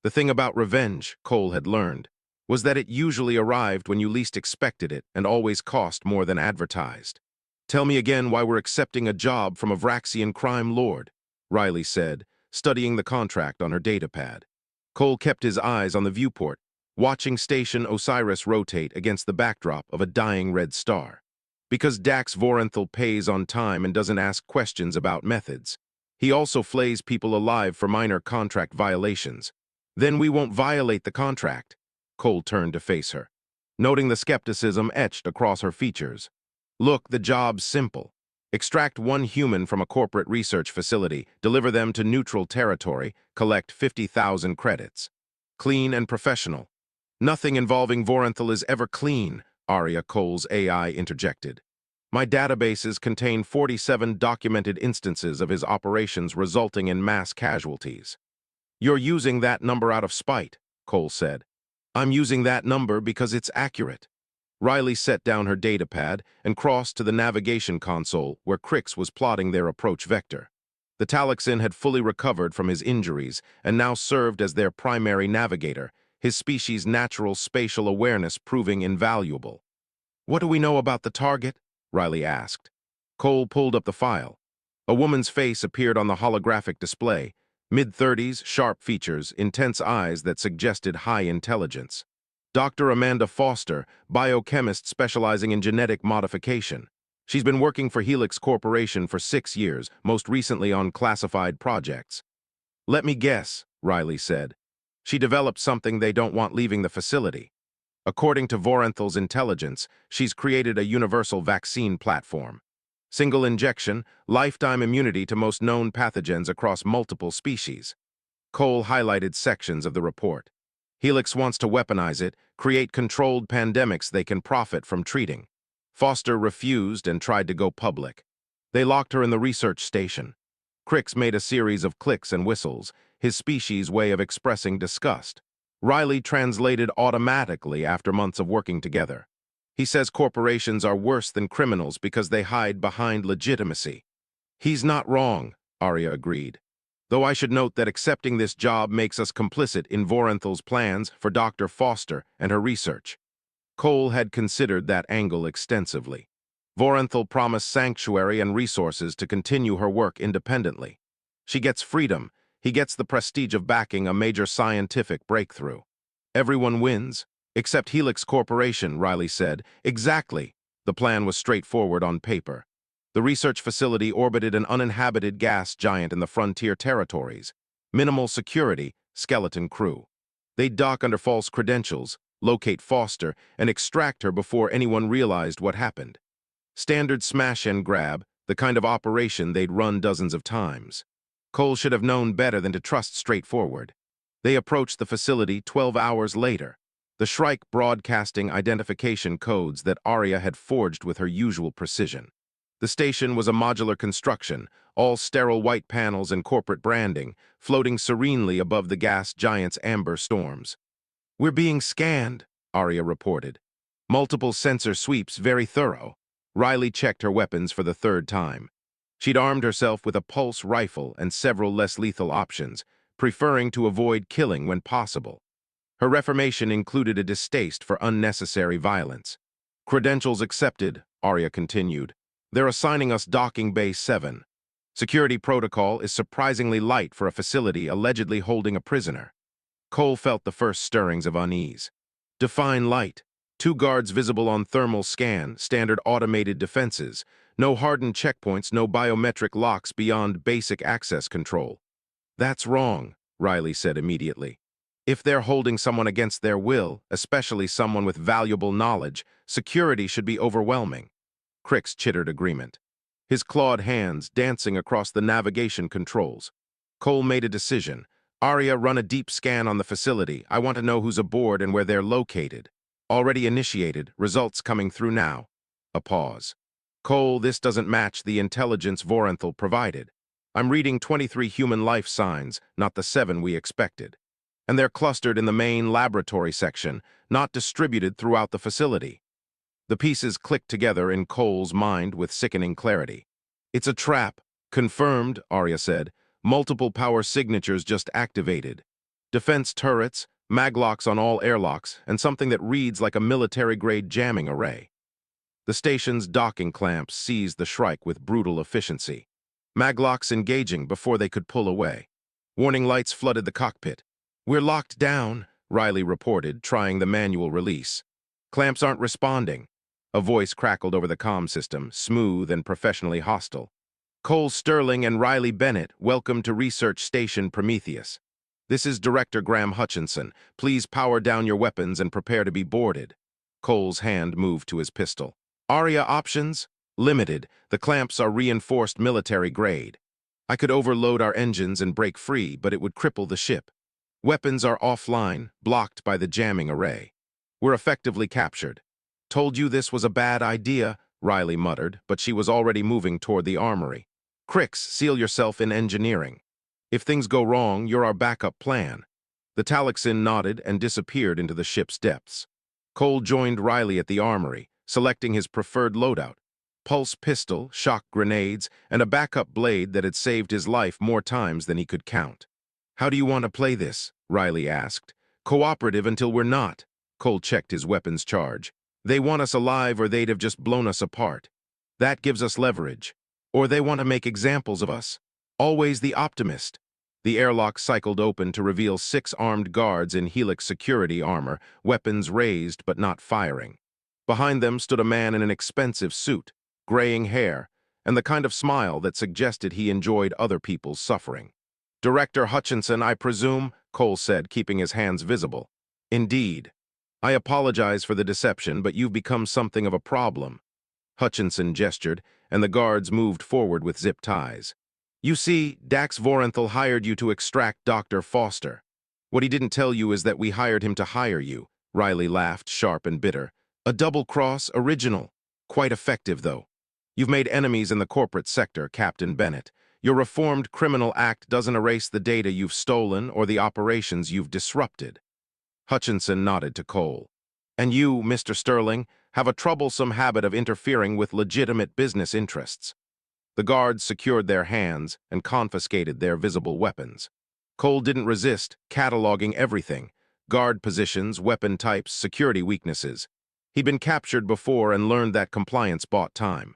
The thing about revenge, Cole had learned, was that it usually arrived when you least expected it and always cost more than advertised. "Tell me again why we're accepting a job from a Vraxian crime lord," Riley said, studying the contract on her datapad. Cole kept his eyes on the viewport, watching Station Osiris rotate against the backdrop of a dying red star. Because Dax Vorenthal pays on time and doesn't ask questions about methods, he also flays people alive for minor contract violations. "Then we won't violate the contract." Cole turned to face her, noting the skepticism etched across her features. "Look, the job's simple. Extract one human from a corporate research facility, deliver them to neutral territory, collect 50,000 credits. Clean and professional." "Nothing involving Vorenthal is ever clean," Arya Cole's AI interjected. "My databases contain 47 documented instances of his operations resulting in mass casualties." "You're using that number out of spite," Cole said. "I'm using that number because it's accurate." Riley set down her datapad and crossed to the navigation console where Crix was plotting their approach vector. The Talaxin had fully recovered from his injuries and now served as their primary navigator, his species' natural spatial awareness proving invaluable. "What do we know about the target?" Riley asked. Cole pulled up the file. A woman's face appeared on the holographic display, mid-30s, sharp features, intense eyes that suggested high intelligence. "Dr. Amanda Foster, biochemist specializing in genetic modification. She's been working for Helix Corporation for 6 years, most recently on classified projects." "Let me guess," Riley said. "She developed something they don't want leaving the facility. According to Vorenthal's intelligence, she's created a universal vaccine platform. Single injection, lifetime immunity to most known pathogens across multiple species." Cole highlighted sections of the report. "Helix wants to weaponize it, create controlled pandemics they can profit from treating. Foster refused and tried to go public. They locked her in the research station." Crix made a series of clicks and whistles, his species' way of expressing disgust. Riley translated automatically after months of working together. "He says corporations are worse than criminals because they hide behind legitimacy." "He's not wrong," Arya agreed. "Though I should note that accepting this job makes us complicit in Vorenthal's plans for Dr. Foster and her research." Cole had considered that angle extensively. Vorenthal promised sanctuary and resources to continue her work independently. She gets freedom. He gets the prestige of backing a major scientific breakthrough. "Everyone wins, except Helix Corporation," Riley said. "Exactly." The plan was straightforward on paper. The research facility orbited an uninhabited gas giant in the frontier territories. Minimal security, skeleton crew. They'd dock under false credentials, locate Foster, and extract her before anyone realized what happened. Standard smash and grab, the kind of operation they'd run dozens of times. Cole should have known better than to trust straightforward. They approached the facility 12 hours later, the Shrike broadcasting identification codes that Arya had forged with her usual precision. The station was a modular construction, all sterile white panels and corporate branding, floating serenely above the gas giant's amber storms. "We're being scanned," Arya reported. "Multiple sensor sweeps, very thorough." Riley checked her weapons for the third time. She'd armed herself with a pulse rifle and several less lethal options, preferring to avoid killing when possible. Her reformation included a distaste for unnecessary violence. "Credentials accepted," Arya continued. "They're assigning us Docking Bay 7. Security protocol is surprisingly light for a facility allegedly holding a prisoner." Cole felt the first stirrings of unease. "Define light. 2 guards visible on thermal scan, standard automated defenses. No hardened checkpoints, no biometric locks beyond basic access control." "That's wrong," Riley said immediately. "If they're holding someone against their will, especially someone with valuable knowledge, security should be overwhelming." Crix chittered agreement, his clawed hands dancing across the navigation controls. Cole made a decision. "Arya, run a deep scan on the facility. I want to know who's aboard and where they're located." "Already initiated. Results coming through now." A pause. "Cole, this doesn't match the intelligence Vorenthal provided. I'm reading 23 human life signs, not the 7 we expected. And they're clustered in the main laboratory section, not distributed throughout the facility." The pieces clicked together in Cole's mind with sickening clarity. "It's a trap." "Confirmed," Arya said. "Multiple power signatures just activated." Defense turrets, maglocks on all airlocks, and something that reads like a military-grade jamming array. The station's docking clamps seized the Shrike with brutal efficiency. Maglocks engaging before they could pull away. Warning lights flooded the cockpit. "We're locked down," Riley reported, trying the manual release. "Clamps aren't responding." A voice crackled over the comm system, smooth and professionally hostile. "Cole Sterling and Riley Bennett, welcome to Research Station Prometheus. This is Director Graham Hutchinson. Please power down your weapons and prepare to be boarded." Cole's hand moved to his pistol. "ARIA options? Limited. The clamps are reinforced military grade. I could overload our engines and break free, but it would cripple the ship. Weapons are offline, blocked by the jamming array. We're effectively captured." "Told you this was a bad idea," Riley muttered, but she was already moving toward the armory. "Crix, seal yourself in engineering. If things go wrong, you're our backup plan." The Talixin nodded and disappeared into the ship's depths. Cole joined Riley at the armory, selecting his preferred loadout: pulse pistol, shock grenades, and a backup blade that had saved his life more times than he could count. "How do you want to play this?" Riley asked. "Cooperative until we're not." Cole checked his weapons charge. "They want us alive or they'd have just blown us apart. That gives us leverage. Or they want to make examples of us. Always the optimist." The airlock cycled open to reveal 6 armed guards in Helix security armor, weapons raised but not firing. Behind them stood a man in an expensive suit, graying hair, and the kind of smile that suggested he enjoyed other people's suffering. "Director Hutchinson, I presume," Cole said, keeping his hands visible. "Indeed. I apologize for the deception, but you've become something of a problem." Hutchinson gestured, and the guards moved forward with zip ties. "You see, Dax Vorenthal hired you to extract Dr. Foster. What he didn't tell you is that we hired him to hire you." Riley laughed, sharp and bitter. "A double-cross original. Quite effective, though. You've made enemies in the corporate sector, Captain Bennett. Your Reformed Criminal Act doesn't erase the data you've stolen or the operations you've disrupted." Hutchinson nodded to Cole. "And you, Mr. Sterling, have a troublesome habit of interfering with legitimate business interests." The guards secured their hands and confiscated their visible weapons. Cole didn't resist, cataloging everything: guard positions, weapon types, security weaknesses. He'd been captured before and learned that compliance bought time.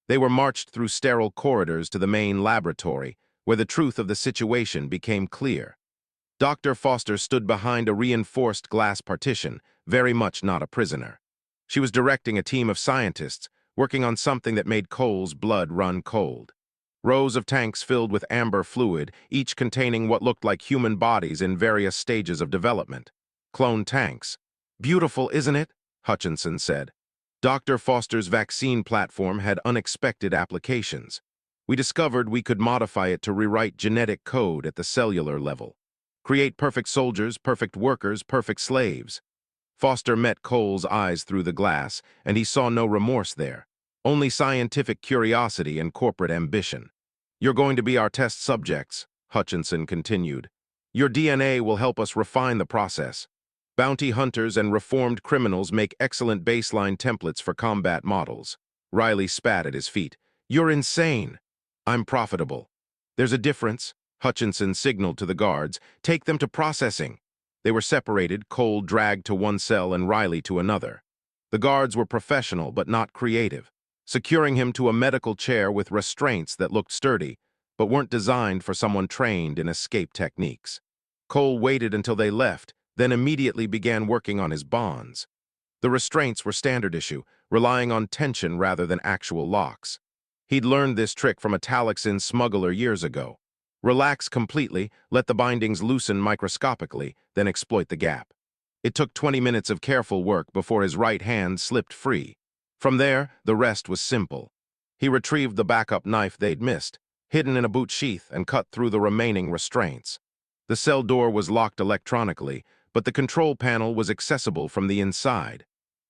They were marched through sterile corridors to the main laboratory, where the truth of the situation became clear. Dr. Foster stood behind a reinforced glass partition, very much not a prisoner. She was directing a team of scientists, working on something that made Cole's blood run cold. Rows of tanks filled with amber fluid, each containing what looked like human bodies in various stages of development. Clone tanks. "Beautiful, isn't it?" Hutchinson said. "Dr. Foster's vaccine platform had unexpected applications. We discovered we could modify it to rewrite genetic code at the cellular level. Create perfect soldiers, perfect workers, perfect slaves." Foster met Cole's eyes through the glass, and he saw no remorse there, only scientific curiosity and corporate ambition. "You're going to be our test subjects," Hutchinson continued. "Your DNA will help us refine the process. Bounty hunters and reformed criminals make excellent baseline templates for combat models." Riley spat at his feet. "You're insane." "I'm profitable." "There's a difference," Hutchinson signaled to the guards. "Take them to processing." They were separated, Cole dragged to one cell and Riley to another. The guards were professional but not creative, securing him to a medical chair with restraints that looked sturdy, but weren't designed for someone trained in escape techniques. Cole waited until they left, then immediately began working on his bonds. The restraints were standard issue, relying on tension rather than actual locks. He'd learned this trick from a Talixin smuggler years ago. Relax completely, let the bindings loosen microscopically, then exploit the gap. It took 20 minutes of careful work before his right hand slipped free. From there, the rest was simple. He retrieved the backup knife they'd missed, hidden in a boot sheath, and cut through the remaining restraints. The cell door was locked electronically, but the control panel was accessible from the inside.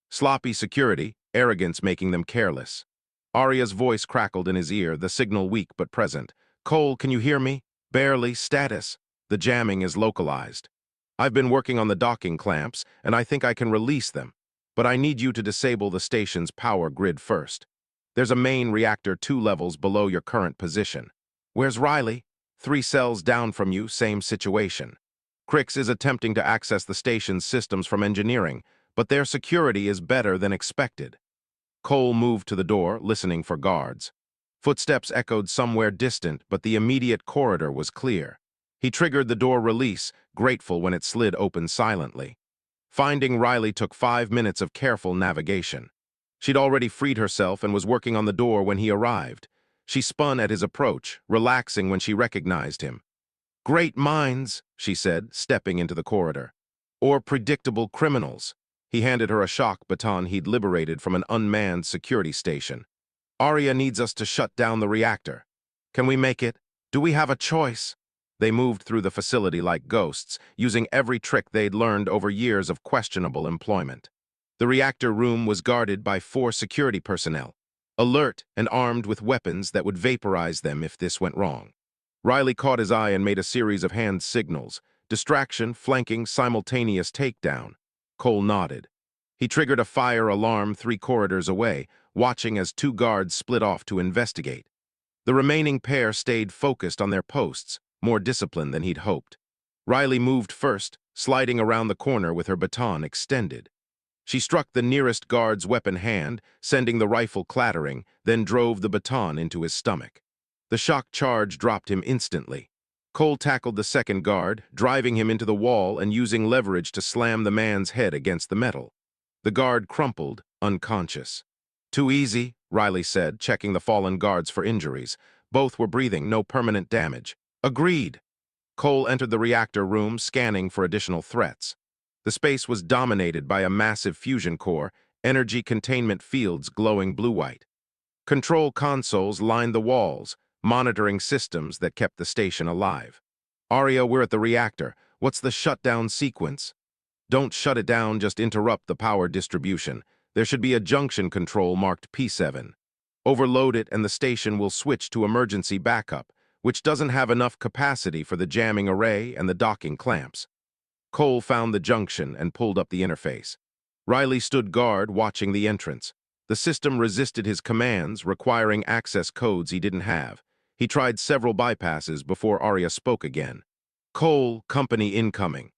Sloppy security, arrogance making them careless. Arya's voice crackled in his ear, the signal weak but present. "Cole, can you hear me?" "Barely. Status." "The jamming is localized. I've been working on the docking clamps, and I think I can release them. But I need you to disable the station's power grid first. There's a main reactor 2 levels below your current position." "Where's Riley?" "3 cells down from you, same situation." Crix is attempting to access the station's systems from engineering, but their security is better than expected. Cole moved to the door, listening for guards. Footsteps echoed somewhere distant, but the immediate corridor was clear. He triggered the door release, grateful when it slid open silently. Finding Riley took 5 minutes of careful navigation. She'd already freed herself and was working on the door when he arrived. She spun at his approach, relaxing when she recognized him. "Great minds," she said, stepping into the corridor. "Or predictable criminals." He handed her a shock baton he'd liberated from an unmanned security station. "Arya needs us to shut down the reactor. Can we make it? Do we have a choice?" They moved through the facility like ghosts, using every trick they'd learned over years of questionable employment. The reactor room was guarded by 4 security personnel, alert and armed with weapons that would vaporize them if this went wrong. Riley caught his eye and made a series of hand signals. Distraction, flanking, simultaneous takedown. Cole nodded. He triggered a fire alarm 3 corridors away, watching as 2 guards split off to investigate. The remaining pair stayed focused on their posts, more disciplined than he'd hoped. Riley moved first, sliding around the corner with her baton extended. She struck the nearest guard's weapon hand, sending the rifle clattering, then drove the baton into his stomach. The shock charge dropped him instantly. Cole tackled the second guard, driving him into the wall and using leverage to slam the man's head against the metal. The guard crumpled, unconscious. "Too easy," Riley said, checking the fallen guards for injuries. Both were breathing, no permanent damage. "Agreed." Cole entered the reactor room, scanning for additional threats. The space was dominated by a massive fusion core, energy containment fields glowing blue-white. Control consoles lined the walls, monitoring systems that kept the station alive. "Arya, we're at the reactor. What's the shutdown sequence?" "Don't shut it down, just interrupt the power distribution. There should be a junction control marked P7. Overload it and the station will switch to emergency backup, which doesn't have enough capacity for the jamming array and the docking clamps." Cole found the junction and pulled up the interface. Riley stood guard, watching the entrance. The system resisted his commands, requiring access codes he didn't have. He tried several bypasses before Arya spoke again. "Cole, company incoming.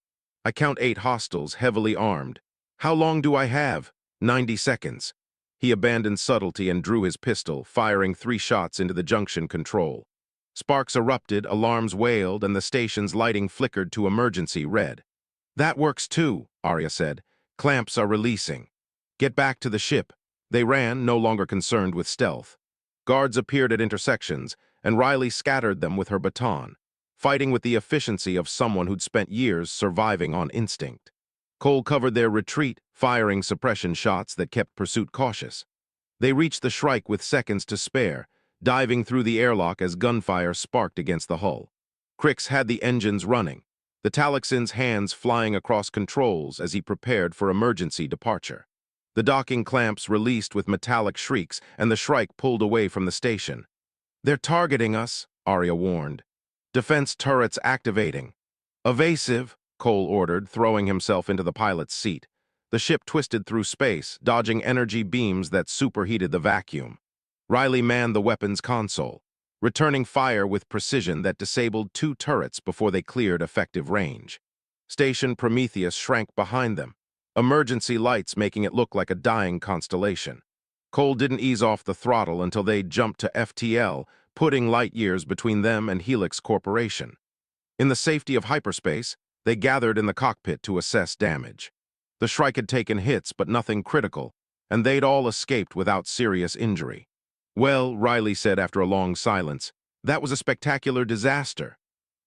I count 8 hostiles, heavily armed. How long do I have?" 90 seconds. He abandoned subtlety and drew his pistol, firing 3 shots into the junction control. Sparks erupted, alarms wailed, and the station's lighting flickered to emergency red. "That works too," Arya said. "Clamps are releasing. Get back to the ship." They ran, no longer concerned with stealth. Guards appeared at intersections, and Riley scattered them with her baton, fighting with the efficiency of someone who'd spent years surviving on instinct. Cole covered their retreat, firing suppression shots that kept pursuit cautious. They reached the Shrike with seconds to spare, diving through the airlock as gunfire sparked against the hull. Crix had the engines running, the Talaxin's hands flying across controls as he prepared for emergency departure. The docking clamps released with metallic shrieks, and the Shrike pulled away from the station. "They're targeting us," Arya warned. "Defense turrets activating." "Evasive," Cole ordered, throwing himself into the pilot's seat. The ship twisted through space, dodging energy beams that superheated the vacuum. Riley manned the weapons console, returning fire with precision that disabled 2 turrets before they cleared effective range. Station Prometheus shrank behind them, emergency lights making it look like a dying constellation. Cole didn't ease off the throttle until they jumped to FTL, putting light years between them and Helix Corporation. In the safety of hyperspace, they gathered in the cockpit to assess damage. The Shrike had taken hits, but nothing critical, and they'd all escaped without serious injury. "Well," Riley said after a long silence, "that was a spectacular disaster."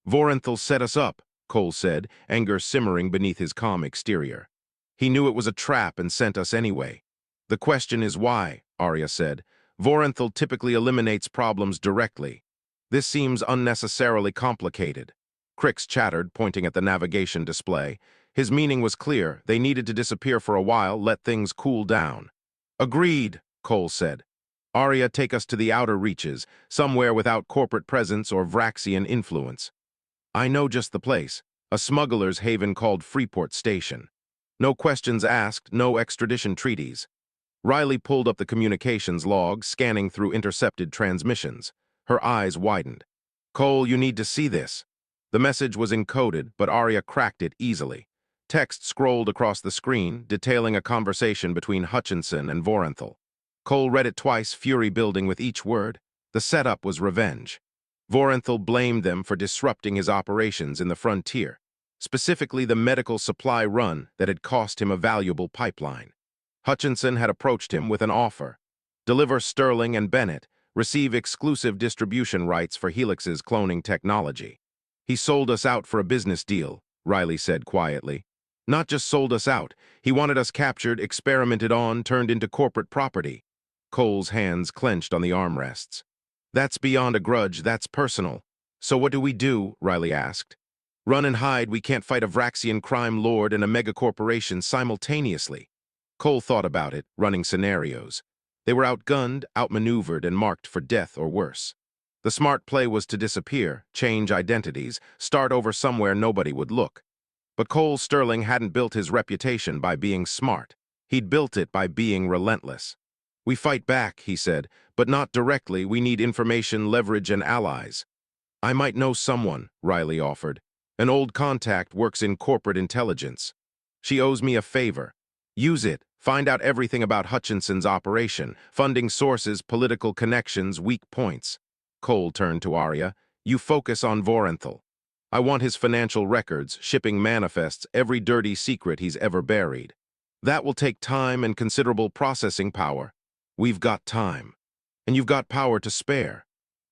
"Vorenthal set us up," Cole said, anger simmering beneath his calm exterior. "He knew it was a trap and sent us anyway." "The question is why," Arya said. "Vorenthal typically eliminates problems directly. This seems unnecessarily complicated." Crix chattered, pointing at the navigation display. His meaning was clear. They needed to disappear for a while, let things cool down. "Agreed," Cole said. "Arya, take us to the outer reaches, somewhere without corporate presence or Vraxian influence." "I know just the place, a smuggler's haven called Freeport Station. No questions asked, no extradition treaties." Riley pulled up the communications log, scanning through intercepted transmissions. Her eyes widened. "Cole, you need to see this." The message was encoded, but Arya cracked it easily. Text scrolled across the screen, detailing a conversation between Hutchinson and Vorenthal. Cole read it twice, fury building with each word. The setup was revenge. Vorenthal blamed them for disrupting his operations in the frontier, specifically the medical supply run that had cost him a valuable pipeline. Hutchinson had approached him with an offer. Deliver Sterling and Bennett, receive exclusive distribution rights for Helix's cloning technology. He sold us out for a business deal, Riley said quietly. Not just sold us out, he wanted us captured, experimented on, turned into corporate property. Cole's hands clenched on the armrests. That's beyond a grudge, that's personal. So what do we do? Riley asked. Run and hide, we can't fight a Vraxian crime lord and a megacorporation simultaneously. Cole thought about it, running scenarios. They were outgunned, outmaneuvered, and marked for death or worse. The smart play was to disappear, change identities, start over somewhere nobody would look. But Cole Sterling hadn't built his reputation by being smart. He'd built it by being relentless. We fight back, he said, but not directly. We need information, leverage, and allies. I might know someone, Riley offered. An old contact works in corporate intelligence. She owes me a favor. Use it. Find out everything about Hutchinson's operation, funding sources, political connections, weak points. Cole turned to Arya. You focus on Vorenthal. I want his financial records, shipping manifests, every dirty secret he's ever buried. That will take time and considerable processing power. We've got time. And you've got power to spare.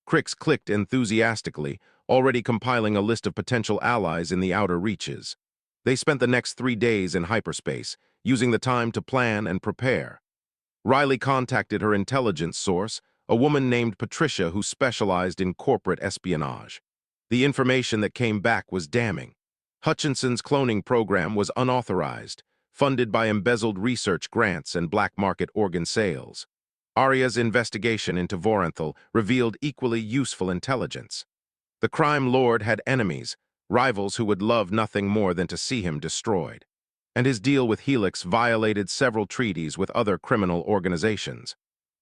Crix clicked enthusiastically, already compiling a list of potential allies in the outer reaches. They spent the next 3 days in hyperspace, using the time to plan and prepare. Riley contacted her intelligence source, a woman named Patricia who specialized in corporate espionage. The information that came back was damning. Hutchinson's cloning program was unauthorized, funded by embezzled research grants and black market organ sales. Arya's investigation into Vorenthal revealed equally useful intelligence. The crime lord had enemies, rivals who would love nothing more than to see him destroyed. And his deal with Helix violated several treaties with other criminal organizations.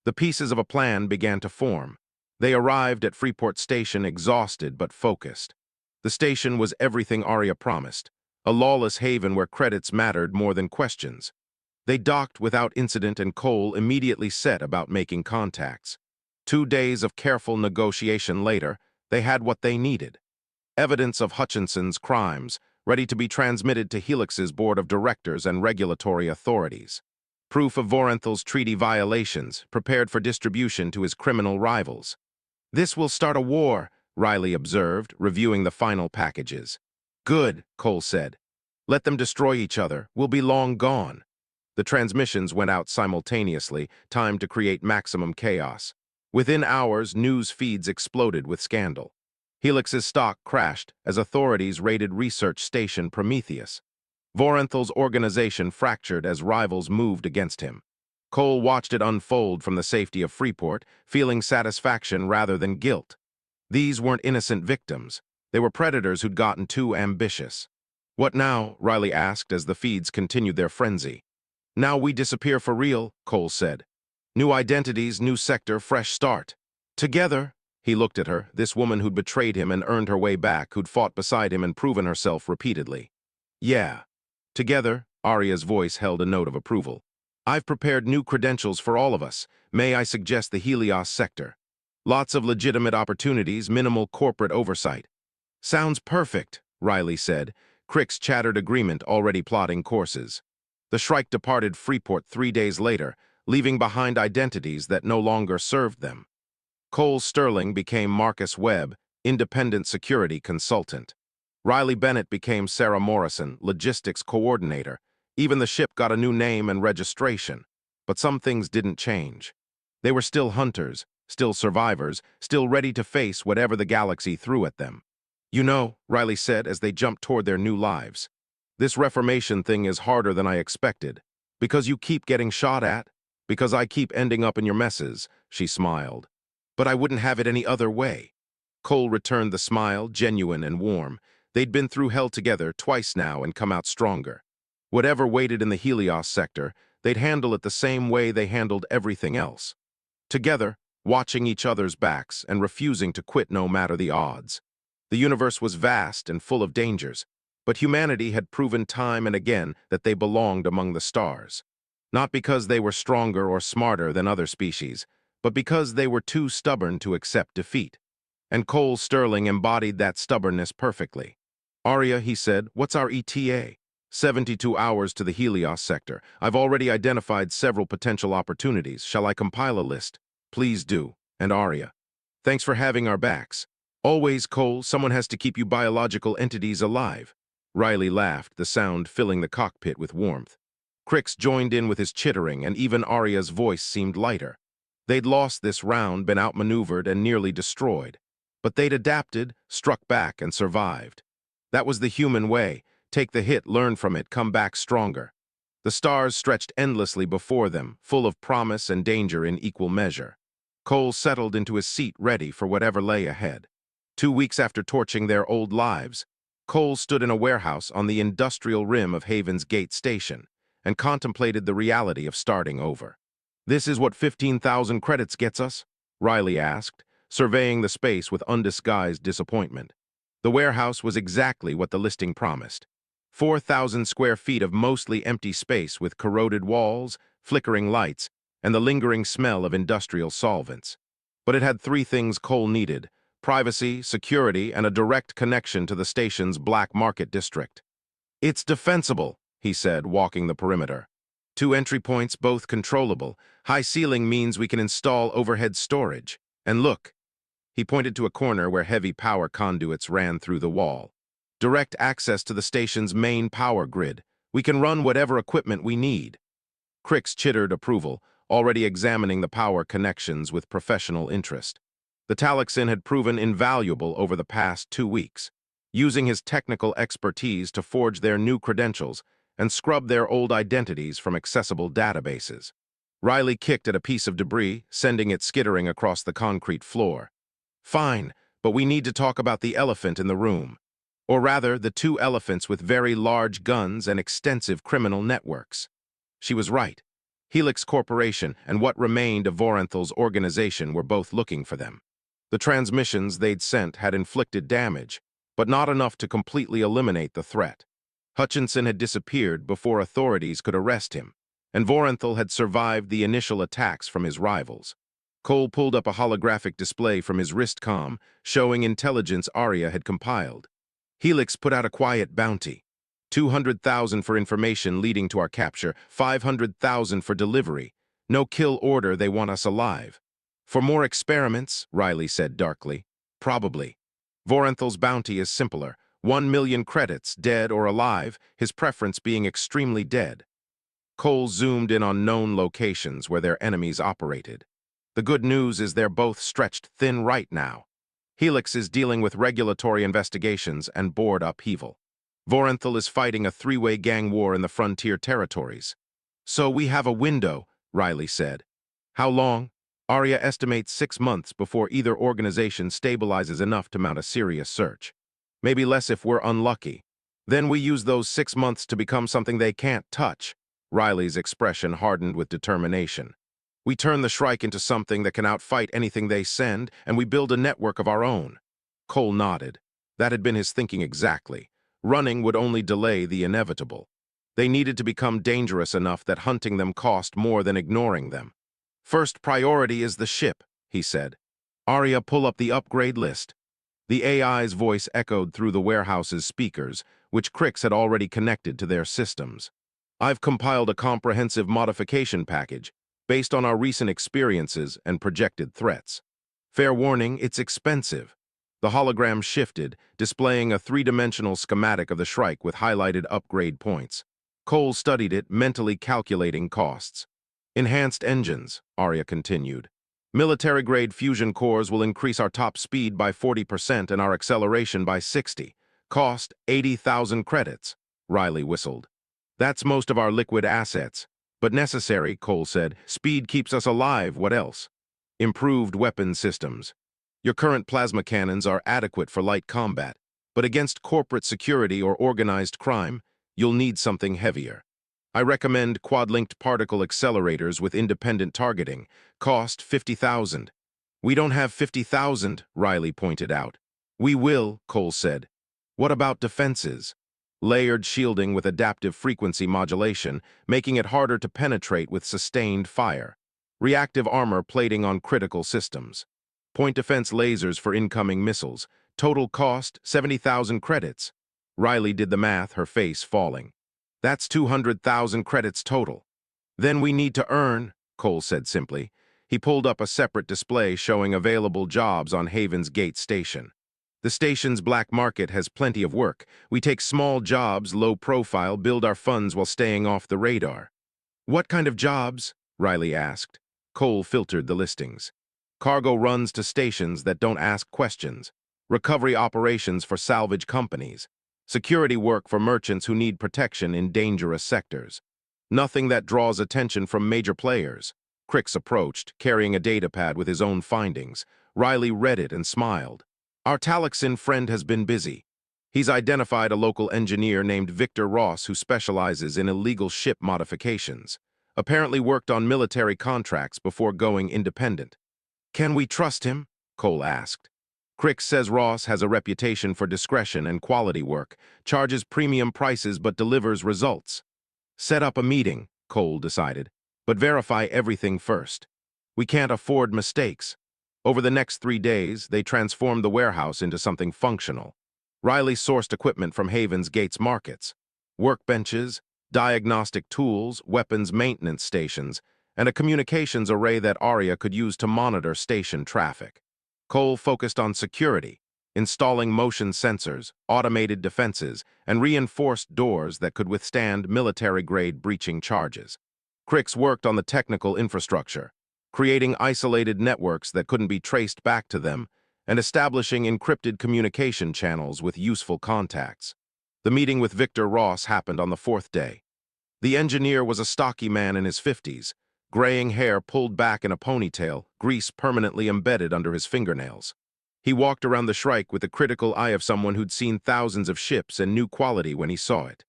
The pieces of a plan began to form. They arrived at Freeport Station exhausted but focused. The station was everything Arya promised, a lawless haven where credits mattered more than questions. They docked without incident and Cole immediately set about making contacts. 2 days of careful negotiation later, they had what they needed. Evidence of Hutchinson's crimes, ready to be transmitted to Helix's board of directors and regulatory authorities. Proof of Vorenthal's treaty violations, prepared for distribution to his criminal rivals. This will start a war, Riley observed, reviewing the final packages. Good, Cole said. Let them destroy each other. We'll be long gone. The transmissions went out simultaneously, timed to create maximum chaos. Within hours, news feeds exploded with scandal. Helix's stock crashed as authorities raided research station Prometheus. Vorenthal's organization fractured as rivals moved against him. Cole watched it unfold from the safety of Freeport, feeling satisfaction rather than guilt. These weren't innocent victims. They were predators who'd gotten too ambitious. What now? Riley asked as the feeds continued their frenzy. Now we disappear for real, Cole said. New identities, new sector, fresh start. Together, he looked at her, this woman who'd betrayed him and earned her way back, who'd fought beside him and proven herself repeatedly. Yeah. Together, Arya's voice held a note of approval. I've prepared new credentials for all of us. May I suggest the Helios sector? Lots of legitimate opportunities, minimal corporate oversight. Sounds perfect, Riley said. Crix chattered agreement, already plotting courses. The Shrike departed Freeport 3 days later, leaving behind identities that no longer served them. Cole Sterling became Marcus Webb, independent security consultant. Riley Bennett became Sarah Morrison, logistics coordinator. Even the ship got a new name and registration. But some things didn't change. They were still hunters, still survivors, still ready to face whatever the galaxy threw at them. You know, Riley said as they jumped toward their new lives. This reformation thing is harder than I expected. Because you keep getting shot at? Because I keep ending up in your messes, she smiled. But I wouldn't have it any other way. Cole returned the smile, genuine and warm. They'd been through hell together twice now and come out stronger. Whatever waited in the Helios sector, they'd handle it the same way they handled everything else. Together, watching each other's backs and refusing to quit no matter the odds. The universe was vast and full of dangers, but humanity had proven time and again that they belonged among the stars. Not because they were stronger or smarter than other species, but because they were too stubborn to accept defeat. And Cole Sterling embodied that stubbornness perfectly. "Arya," he said, "what's our ETA?" 72 hours to the Helios sector. I've already identified several potential opportunities. Shall I compile a list? Please do. And Arya, thanks for having our backs. Always, Cole, someone has to keep you biological entities alive. Riley laughed, the sound filling the cockpit with warmth. Crix joined in with his chittering, and even Arya's voice seemed lighter. They'd lost this round, been outmaneuvered, and nearly destroyed. But they'd adapted, struck back, and survived. That was the human way. Take the hit, learn from it, come back stronger. The stars stretched endlessly before them, full of promise and danger in equal measure. Cole settled into his seat, ready for whatever lay ahead. 2 weeks after torching their old lives, Cole stood in a warehouse on the industrial rim of Haven's Gate Station and contemplated the reality of starting over. "This is what 15,000 credits gets us?" Riley asked, surveying the space with undisguised disappointment. The warehouse was exactly what the listing promised. 4,000 square feet of mostly empty space with corroded walls, flickering lights, and the lingering smell of industrial solvents. But it had three things Cole needed: privacy, security, and a direct connection to the station's black market district. "It's defensible," he said, walking the perimeter. "Two entry points, both controllable. High ceiling means we can install overhead storage. And look." He pointed to a corner where heavy power conduits ran through the wall. "Direct access to the station's main power grid. We can run whatever equipment we need." Crix chittered approval, already examining the power connections with professional interest. The Talixin had proven invaluable over the past 2 weeks, using his technical expertise to forge their new credentials and scrub their old identities from accessible databases. Riley kicked at a piece of debris, sending it skittering across the concrete floor. "Fine, but we need to talk about the elephant in the room. Or rather, the two elephants with very large guns and extensive criminal networks." She was right. Helix Corporation and what remained of Vorenthal's organization were both looking for them. The transmissions they'd sent had inflicted damage, but not enough to completely eliminate the threat. Hutchinson had disappeared before authorities could arrest him, and Vorenthal had survived the initial attacks from his rivals. Cole pulled up a holographic display from his wrist comm, showing intelligence Arya had compiled. "Helix put out a quiet bounty. 200,000 for information leading to our capture, 500,000 for delivery. No kill order, they want us alive." "For more experiments," Riley said darkly. "Probably. Vorenthal's bounty is simpler. 1 million credits, dead or alive, his preference being extremely dead." Cole zoomed in on known locations where their enemies operated. "The good news is they're both stretched thin right now. Helix is dealing with regulatory investigations and board upheaval. Vorenthal is fighting a three-way gang war in the frontier territories. So we have a window," Riley said. "How long?" "Arya estimates 6 months before either organization stabilizes enough to mount a serious search. Maybe less if we're unlucky. Then we use those 6 months to become something they can't touch." Riley's expression hardened with determination. "We turn the Shrike into something that can outfight anything they send, and we build a network of our own." Cole nodded. That had been his thinking exactly. Running would only delay the inevitable. They needed to become dangerous enough that hunting them cost more than ignoring them. "First priority is the ship," he said. "Arya, pull up the upgrade list." The AI's voice echoed through the warehouse's speakers, which Crix had already connected to their systems. "I've compiled a comprehensive modification package based on our recent experiences and projected threats. Fair warning, it's expensive." The hologram shifted, displaying a three-dimensional schematic of the Shrike with highlighted upgrade points. Cole studied it, mentally calculating costs. "Enhanced engines," Arya continued. "Military-grade fusion cores will increase our top speed by 40% and our acceleration by 60. Cost 80,000 credits." Riley whistled. "That's most of our liquid assets. But necessary," Cole said. "Speed keeps us alive, what else?" "Improved weapon systems. Your current plasma cannons are adequate for light combat, but against corporate security or organized crime, you'll need something heavier. I recommend quad-linked particle accelerators with independent targeting. Cost 50,000. "We don't have 50,000, Riley pointed out. We will, Cole said. What about defenses? Layered shielding with adaptive frequency modulation, making it harder to penetrate with sustained fire. Reactive armor plating on critical systems. Point defense lasers for incoming missiles. Total cost, 70,000 credits. Riley did the math, her face falling. That's 200,000 credits total. Then we need to earn, Cole said simply. He pulled up a separate display showing available jobs on Haven's Gate Station. The station's black market has plenty of work. We take small jobs, low profile, build our funds while staying off the radar. What kind of jobs? Riley asked. Cole filtered the listings. Cargo runs to stations that don't ask questions. Recovery operations for salvage companies. Security work for merchants who need protection in dangerous sectors. Nothing that draws attention from major players. Crix approached, carrying a datapad with his own findings. Riley read it and smiled. Our Talixin friend has been busy. He's identified a local engineer named Victor Ross who specializes in illegal ship modifications. Apparently worked on military contracts before going independent. Can we trust him? Cole asked. Crix says Ross has a reputation for discretion and quality work, charges premium prices but delivers results. Set up a meeting, Cole decided, but verify everything first. We can't afford mistakes. Over the next 3 days, they transformed the warehouse into something functional. Riley sourced equipment from Haven's Gates markets. Workbenches, diagnostic tools, weapons maintenance stations, and a communications array that Arya could use to monitor station traffic. Cole focused on security, installing motion sensors, automated defenses, and reinforced doors that could withstand military-grade breaching charges. Crix worked on the technical infrastructure, creating isolated networks that couldn't be traced back to them, and establishing encrypted communication channels with useful contacts. The meeting with Victor Ross happened on the 4th day. The engineer was a stocky man in his 50s, graying hair pulled back in a ponytail, grease permanently embedded under his fingernails. He walked around the Shrike with the critical eye of someone who'd seen thousands of ships and knew quality when he saw it.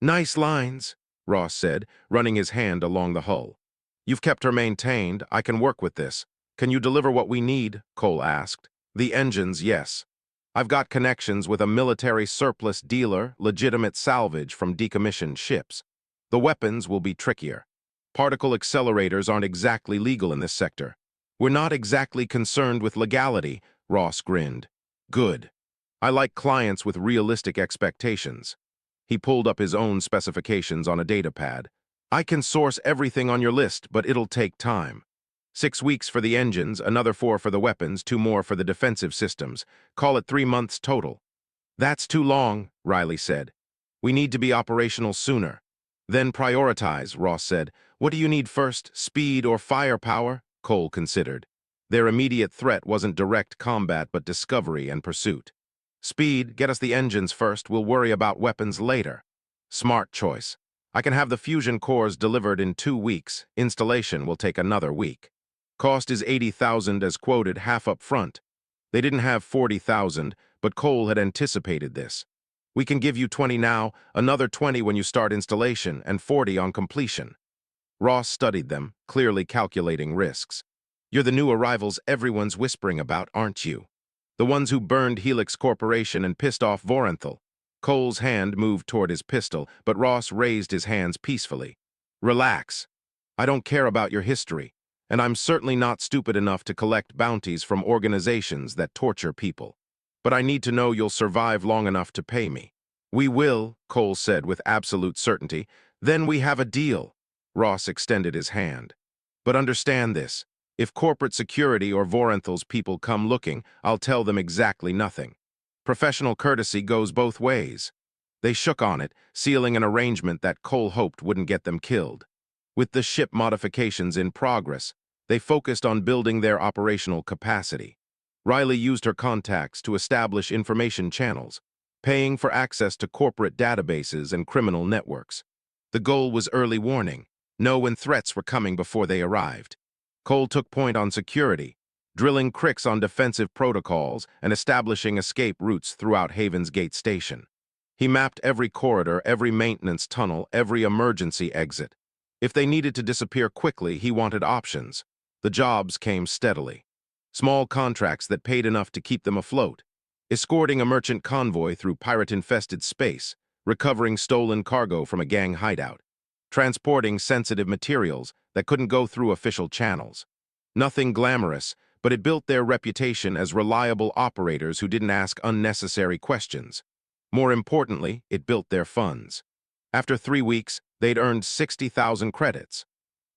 Nice lines, Ross said, running his hand along the hull. You've kept her maintained. I can work with this. Can you deliver what we need? Cole asked. The engines, yes. I've got connections with a military surplus dealer, legitimate salvage from decommissioned ships. The weapons will be trickier. Particle accelerators aren't exactly legal in this sector. We're not exactly concerned with legality, Ross grinned. Good. I like clients with realistic expectations. He pulled up his own specifications on a datapad. I can source everything on your list, but it'll take time. 6 weeks for the engines, another 4 for the weapons, 2 more for the defensive systems. Call it 3 months total. That's too long, Riley said. We need to be operational sooner. Then prioritize, Ross said. What do you need first, speed or firepower? Cole considered. Their immediate threat wasn't direct combat, but discovery and pursuit. Speed, get us the engines first, we'll worry about weapons later. Smart choice. I can have the fusion cores delivered in 2 weeks. Installation will take another week. Cost is 80,000 as quoted, half up front. They didn't have 40,000, but Cole had anticipated this. We can give you 20 now, another 20 when you start installation, and 40 on completion. Ross studied them, clearly calculating risks. You're the new arrivals everyone's whispering about, aren't you? The ones who burned Helix Corporation and pissed off Vorenthal. Cole's hand moved toward his pistol, but Ross raised his hands peacefully. Relax. I don't care about your history, and I'm certainly not stupid enough to collect bounties from organizations that torture people. But I need to know you'll survive long enough to pay me. We will, Cole said with absolute certainty. Then we have a deal. Ross extended his hand. But understand this. If corporate security or Vorenthal's people come looking, I'll tell them exactly nothing. Professional courtesy goes both ways. They shook on it, sealing an arrangement that Cole hoped wouldn't get them killed. With the ship modifications in progress, they focused on building their operational capacity. Riley used her contacts to establish information channels, paying for access to corporate databases and criminal networks. The goal was early warning, know when threats were coming before they arrived. Cole took point on security, drilling Crix on defensive protocols and establishing escape routes throughout Haven's Gate Station. He mapped every corridor, every maintenance tunnel, every emergency exit. If they needed to disappear quickly, he wanted options. The jobs came steadily. Small contracts that paid enough to keep them afloat. escorting a merchant convoy through pirate-infested space, recovering stolen cargo from a gang hideout, transporting sensitive materials that couldn't go through official channels. Nothing glamorous, but it built their reputation as reliable operators who didn't ask unnecessary questions. More importantly, it built their funds. After 3 weeks, they'd earned 60,000 credits.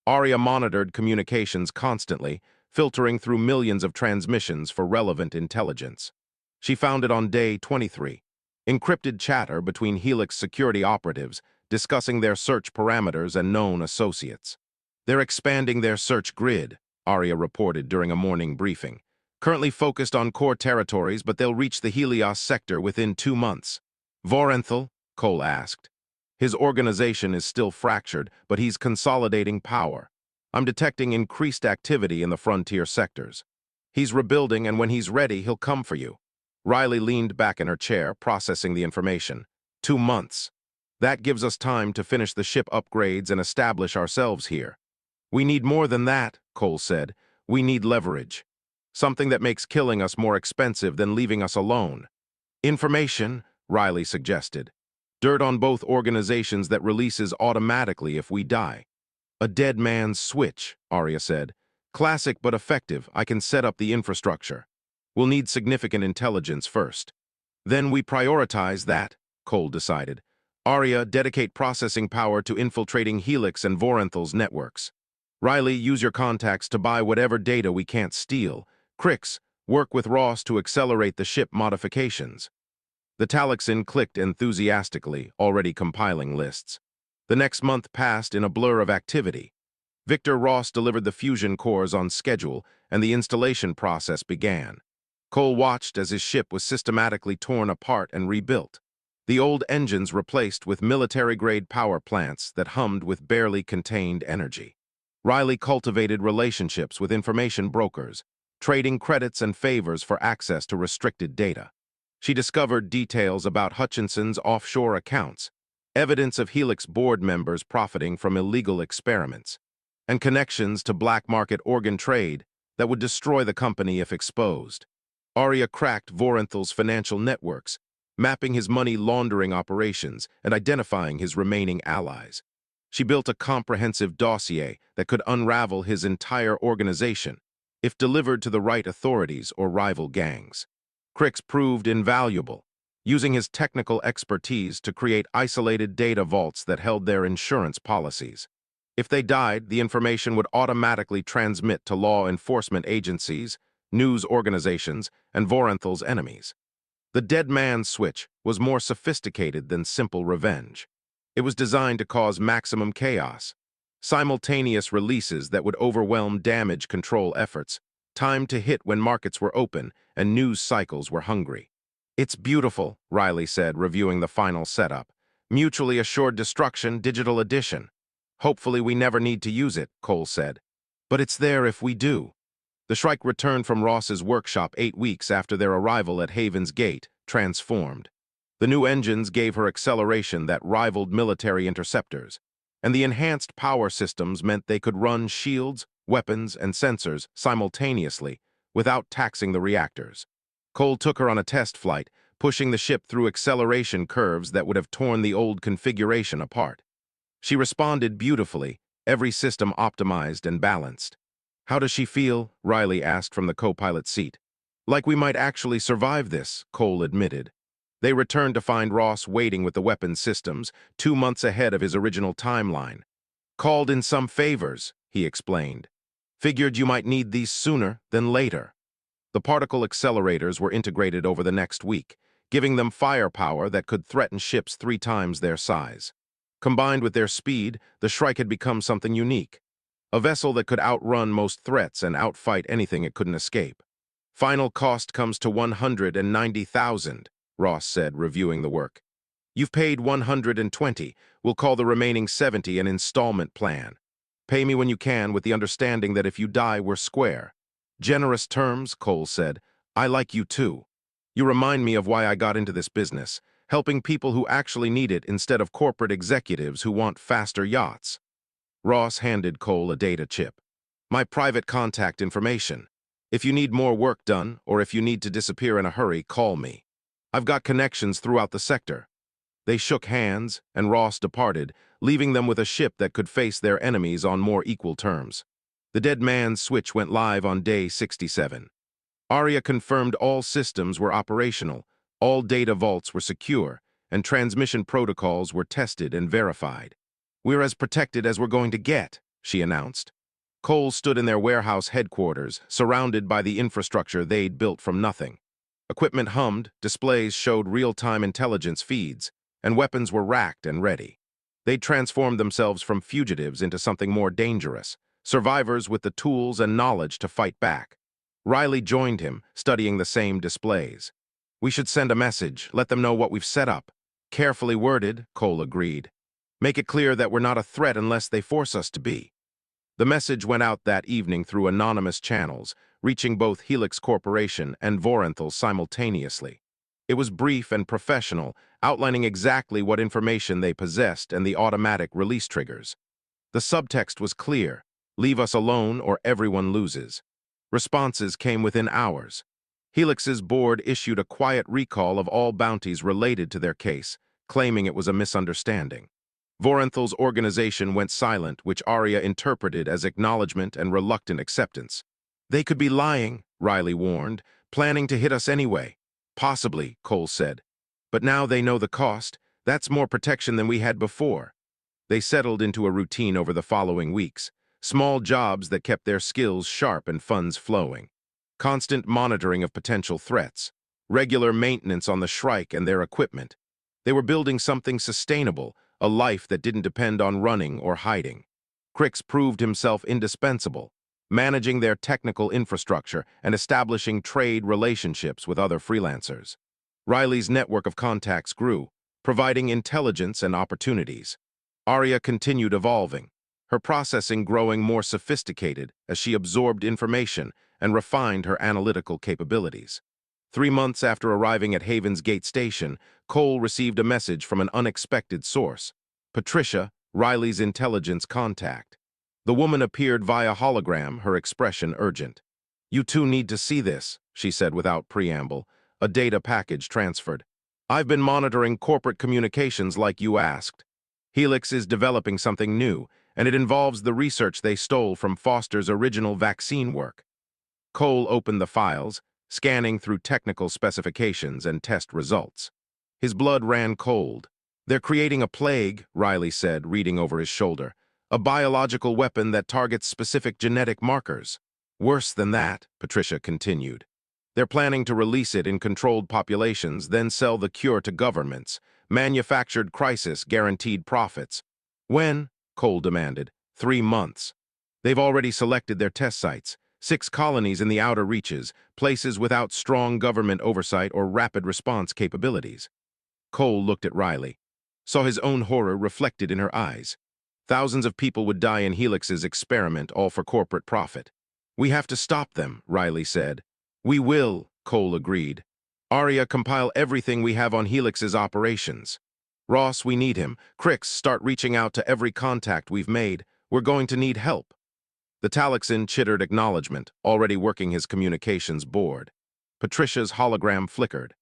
Arya monitored communications constantly, filtering through millions of transmissions for relevant intelligence. She found it on day 23. Encrypted chatter between Helix security operatives discussing their search parameters and known associates. They're expanding their search grid, Arya reported during a morning briefing. Currently focused on core territories, but they'll reach the Helios sector within 2 months. Vorenthal? Cole asked. His organization is still fractured, but he's consolidating power. I'm detecting increased activity in the frontier sectors. He's rebuilding, and when he's ready, he'll come for you. Riley leaned back in her chair, processing the information. 2 months. That gives us time to finish the ship upgrades and establish ourselves here. We need more than that, Cole said. We need leverage. Something that makes killing us more expensive than leaving us alone. Information, Riley suggested. Dirt on both organizations that releases automatically if we die. A dead man's switch, Arya said. Classic but effective. I can set up the infrastructure. We'll need significant intelligence first. Then we prioritize that, Cole decided. Arya, dedicate processing power to infiltrating Helix and Vorenthal's networks. Riley, use your contacts to buy whatever data we can't steal. Crix, work with Ross to accelerate the ship modifications. The Talaxin clicked enthusiastically, already compiling lists. The next month passed in a blur of activity. Victor Ross delivered the fusion cores on schedule, and the installation process began. Cole watched as his ship was systematically torn apart and rebuilt. The old engines replaced with military-grade power plants that hummed with barely contained energy. Riley cultivated relationships with information brokers, trading credits and favors for access to restricted data. She discovered details about Hutchinson's offshore accounts, evidence of Helix board members profiting from illegal experiments, and connections to black market organ trade that would destroy the company if exposed. Arya cracked Vorenthal's financial networks, mapping his money laundering operations and identifying his remaining allies. She built a comprehensive dossier that could unravel his entire organization if delivered to the right authorities or rival gangs. Crix proved invaluable, using his technical expertise to create isolated data vaults that held their insurance policies. If they died, the information would automatically transmit to law enforcement agencies, news organizations, and Vorenthal's enemies. The dead man's switch was more sophisticated than simple revenge. It was designed to cause maximum chaos. Simultaneous releases that would overwhelm damage control efforts, timed to hit when markets were open and news cycles were hungry. It's beautiful, Riley said, reviewing the final setup. Mutually assured destruction, digital edition. Hopefully we never need to use it, Cole said. But it's there if we do. The Shrike returned from Ross's workshop 8 weeks after their arrival at Haven's Gate, transformed. The new engines gave her acceleration that rivaled military interceptors, and the enhanced power systems meant they could run shields, weapons, and sensors simultaneously without taxing the reactors. Cole took her on a test flight, pushing the ship through acceleration curves that would have torn the old configuration apart. She responded beautifully, every system optimized and balanced. How does she feel? Riley asked from the co-pilot seat. Like we might actually survive this, Cole admitted. They returned to find Ross waiting with the weapons systems, 2 months ahead of his original timeline. Called in some favors, he explained. Figured you might need these sooner than later. The particle accelerators were integrated over the next week, giving them firepower that could threaten ships 3 times their size. Combined with their speed, the Shrike had become something unique. A vessel that could outrun most threats and outfight anything it couldn't escape. Final cost comes to 190,000, Ross said, reviewing the work. You've paid 120. We'll call the remaining 70 an installment plan. Pay me when you can with the understanding that if you die, we're square. Generous terms, Cole said. I like you too. You remind me of why I got into this business, helping people who actually need it instead of corporate executives who want faster yachts. Ross handed Cole a data chip. My private contact information. If you need more work done, or if you need to disappear in a hurry, call me. I've got connections throughout the sector. They shook hands, and Ross departed, leaving them with a ship that could face their enemies on more equal terms. The dead man's switch went live on day 67. Arya confirmed all systems were operational, all data vaults were secure, and transmission protocols were tested and verified. "We're as protected as we're going to get," she announced. Cole stood in their warehouse headquarters, surrounded by the infrastructure they'd built from nothing. Equipment hummed, displays showed real-time intelligence feeds, and weapons were racked and ready. They'd transformed themselves from fugitives into something more dangerous, survivors with the tools and knowledge to fight back. Riley joined him, studying the same displays. "We should send a message, let them know what we've set up." "Carefully worded," Cole agreed. "Make it clear that we're not a threat unless they force us to be." The message went out that evening through anonymous channels, reaching both Helix Corporation and Vorenthal simultaneously. It was brief and professional, outlining exactly what information they possessed and the automatic release triggers. The subtext was clear: "Leave us alone or everyone loses." Responses came within hours. Helix's board issued a quiet recall of all bounties related to their case, claiming it was a misunderstanding. Vorenthal's organization went silent, which Arya interpreted as acknowledgement and reluctant acceptance. "They could be lying," Riley warned, "planning to hit us anyway." "Possibly," Cole said. "But now they know the cost. That's more protection than we had before." They settled into a routine over the following weeks, small jobs that kept their skills sharp and funds flowing. Constant monitoring of potential threats, regular maintenance on the Shrike and their equipment. They were building something sustainable, a life that didn't depend on running or hiding. Crix proved himself indispensable, managing their technical infrastructure and establishing trade relationships with other freelancers. Riley's network of contacts grew, providing intelligence and opportunities. Arya continued evolving, her processing growing more sophisticated as she absorbed information and refined her analytical capabilities. 3 months after arriving at Haven's Gate Station, Cole received a message from an unexpected source: Patricia, Riley's intelligence contact. The woman appeared via hologram, her expression urgent. "You two need to see this," she said without preamble, a data package transferred. "I've been monitoring corporate communications like you asked. Helix is developing something new, and it involves the research they stole from Foster's original vaccine work." Cole opened the files, scanning through technical specifications and test results. His blood ran cold. "They're creating a plague," Riley said, reading over his shoulder. "A biological weapon that targets specific genetic markers." "Worse than that," Patricia continued. "They're planning to release it in controlled populations, then sell the cure to governments. Manufactured crisis, guaranteed profits." "When?" Cole demanded. 3 months. "They've already selected their test sites. 6 colonies in the outer reaches, places without strong government oversight or rapid response capabilities." Cole looked at Riley, saw his own horror reflected in her eyes. Thousands of people would die in Helix's experiment, all for corporate profit. "We have to stop them," Riley said. "We will," Cole agreed. "Arya, compile everything we have on Helix's operations. Ross, we need him. Crix, start reaching out to every contact we've made. We're going to need help." The Talaxan chittered acknowledgement, already working his communications board. Patricia's hologram flickered.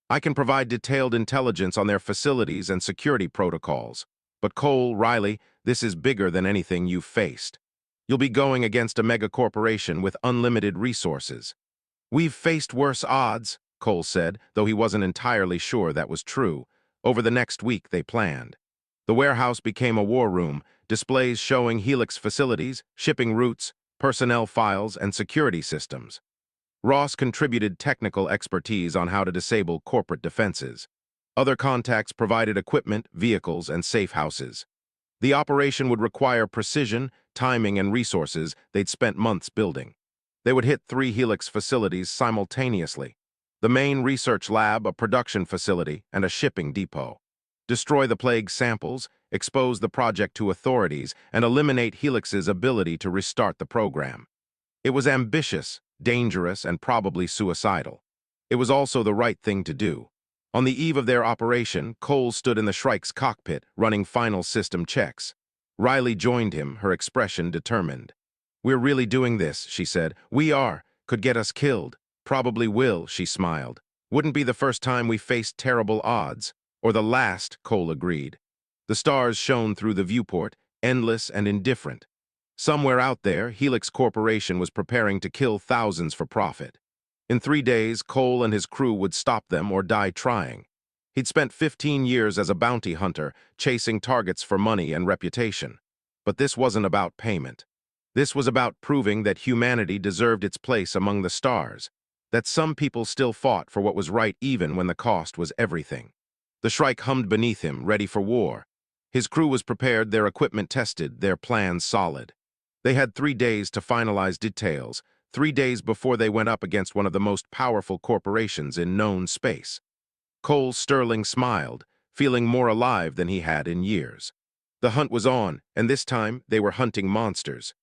"I can provide detailed intelligence on their facilities and security protocols. But Cole, Riley, this is bigger than anything you've faced. You'll be going against a megacorporation with unlimited resources." "We've faced worse odds," Cole said, though he wasn't entirely sure that was true. Over the next week, they planned. The warehouse became a war room, displays showing Helix facilities, shipping routes, personnel files, and security systems. Ross contributed technical expertise on how to disable corporate defenses. Other contacts provided equipment, vehicles, and safe houses. The operation would require precision, timing, and resources they'd spent months building. They would hit 3 Helix facilities simultaneously: the main research lab, a production facility, and a shipping depot. Destroy the plague samples, expose the project to authorities, and eliminate Helix's ability to restart the program. It was ambitious, dangerous, and probably suicidal. It was also the right thing to do. On the eve of their operation, Cole stood in the Shrike's cockpit, running final system checks. Riley joined him, her expression determined. "We're really doing this," she said. "We are," Could get us killed. Probably will, she smiled. Wouldn't be the first time we faced terrible odds. Or the last, Cole agreed. The stars shone through the viewport, endless and indifferent. Somewhere out there, Helix Corporation was preparing to kill thousands for profit. In 3 days, Cole and his crew would stop them or die trying. He'd spent 15 years as a bounty hunter, chasing targets for money and reputation. But this wasn't about payment. This was about proving that humanity deserved its place among the stars, that some people still fought for what was right even when the cost was everything. The Shrike hummed beneath him, ready for war. His crew was prepared, their equipment tested, their plans solid. They had 3 days to finalize details, 3 days before they went up against one of the most powerful corporations in known space. Cole Sterling smiled, feeling more alive than he had in years. The hunt was on, and this time they were hunting monsters.